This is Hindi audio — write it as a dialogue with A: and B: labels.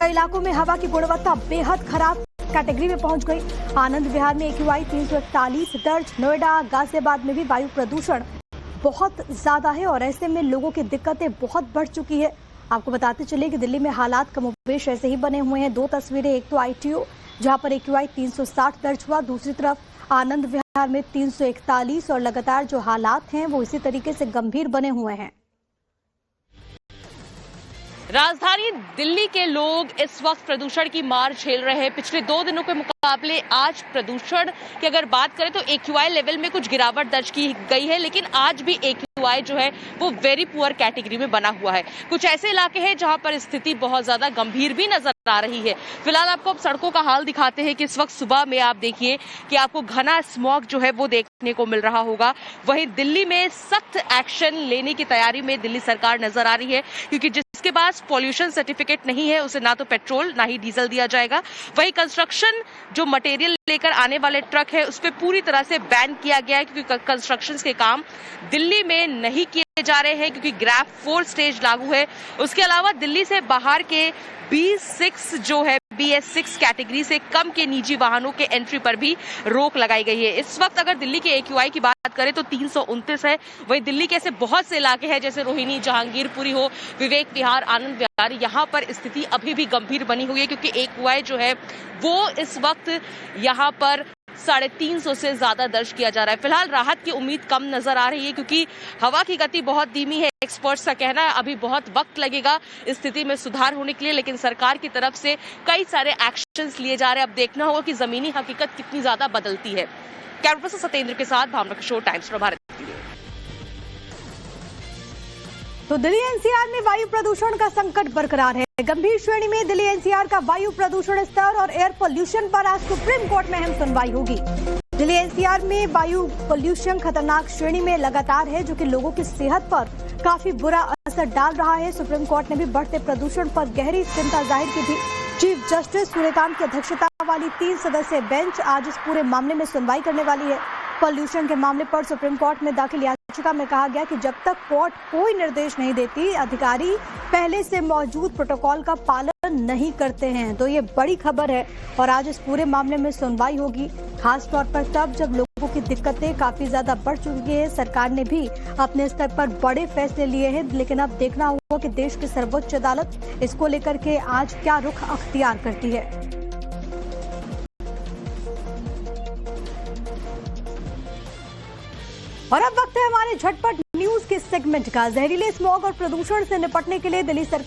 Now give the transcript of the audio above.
A: इलाकों में हवा की गुणवत्ता बेहद खराब कैटेगरी में पहुंच गई। आनंद विहार में AQI 341 दर्ज। नोएडा, गाजियाबाद में भी वायु प्रदूषण बहुत ज्यादा है और ऐसे में लोगों की दिक्कतें बहुत बढ़ चुकी है। आपको बताते चले कि दिल्ली में हालात कमोबेश ऐसे ही बने हुए हैं। दो तस्वीरें, एक तो ITO जहां पर AQI 360 दर्ज हुआ, दूसरी तरफ आनंद विहार में 341 और लगातार जो हालात हैं वो इसी तरीके से गंभीर बने हुए हैं।
B: राजधानी दिल्ली के लोग इस वक्त प्रदूषण की मार झेल रहे हैं। पिछले 2 दिनों के मुकाबले आज प्रदूषण की अगर बात करें तो AQI लेवल में कुछ गिरावट दर्ज की गई है, लेकिन आज भी AQI जो है वो वेरी पुअर कैटेगरी में बना हुआ है। कुछ ऐसे इलाके हैं जहां पर स्थिति बहुत ज्यादा गंभीर भी नजर आ रही है। फिलहाल आपको अब सड़कों का हाल दिखाते हैं कि इस वक्त सुबह में आप देखिए कि आपको घना स्मॉग जो है वो देखने को मिल रहा होगा। वहीं दिल्ली में सख्त एक्शन लेने की तैयारी में दिल्ली सरकार नजर आ रही है, क्योंकि जिसके पास पॉल्यूशन सर्टिफिकेट नहीं है उसे ना तो पेट्रोल ना ही डीजल दिया जाएगा। वहीं कंस्ट्रक्शन जो मटेरियल लेकर आने वाले ट्रक है उस पर पूरी तरह से बैन किया गया है, क्योंकि कंस्ट्रक्शन के काम दिल्ली में नहीं किए जा रहे हैं, क्योंकि ग्रैप 4 स्टेज लागू है। उसके अलावा दिल्ली से बाहर के B6 जो है BS6 कैटेगरी से कम के निजी वाहनों के एंट्री पर भी रोक लगाई गई है। इस वक्त अगर दिल्ली के AQI की बात करें तो 329 है। वहीं दिल्ली के ऐसे बहुत से इलाके हैं जैसे रोहिणी, जहांगीरपुरी हो, विवेक विहार, आनंद विहार, यहाँ पर स्थिति अभी भी गंभीर बनी हुई है, क्योंकि AQI जो है वो इस वक्त यहाँ पर 350 से ज्यादा दर्ज किया जा रहा है। फिलहाल राहत की उम्मीद कम नजर आ रही है, क्योंकि हवा की गति बहुत धीमी है। एक्सपर्ट्स का कहना है अभी बहुत वक्त लगेगा स्थिति में सुधार होने के लिए, लेकिन सरकार की तरफ से कई सारे एक्शंस लिए जा रहे हैं। अब देखना होगा कि जमीनी हकीकत कितनी ज्यादा बदलती है। कैमरा पर्सन सत्येंद्र के साथ भावना किशोर, टाइम्स प्रभारी।
A: तो दिल्ली NCR में वायु प्रदूषण का संकट बरकरार है। गंभीर श्रेणी में दिल्ली NCR का वायु प्रदूषण स्तर और एयर पोल्यूशन पर आज सुप्रीम कोर्ट में अहम सुनवाई होगी। दिल्ली NCR में वायु पोल्यूशन खतरनाक श्रेणी में लगातार है, जो कि लोगों की सेहत पर काफी बुरा असर डाल रहा है। सुप्रीम कोर्ट ने भी बढ़ते प्रदूषण पर गहरी चिंता जाहिर की थी। चीफ जस्टिस सूर्यकांत की अध्यक्षता वाली 3 सदस्यीय बेंच आज इस पूरे मामले में सुनवाई करने वाली है। पॉल्यूशन के मामले पर सुप्रीम कोर्ट में दाखिल याचिका में कहा गया कि जब तक कोर्ट कोई निर्देश नहीं देती, अधिकारी पहले से मौजूद प्रोटोकॉल का पालन नहीं करते हैं। तो ये बड़ी खबर है और आज इस पूरे मामले में सुनवाई होगी, खास तौर पर तब जब लोगों की दिक्कतें काफी ज्यादा बढ़ चुकी है। सरकार ने भी अपने स्तर पर बड़े फैसले लिए हैं, लेकिन अब देखना होगा कि देश की सर्वोच्च अदालत इसको लेकर के आज क्या रुख अख्तियार करती है। और अब वक्त है हमारे झटपट न्यूज के सेगमेंट का। जहरीले स्मॉग और प्रदूषण से निपटने के लिए दिल्ली सरकार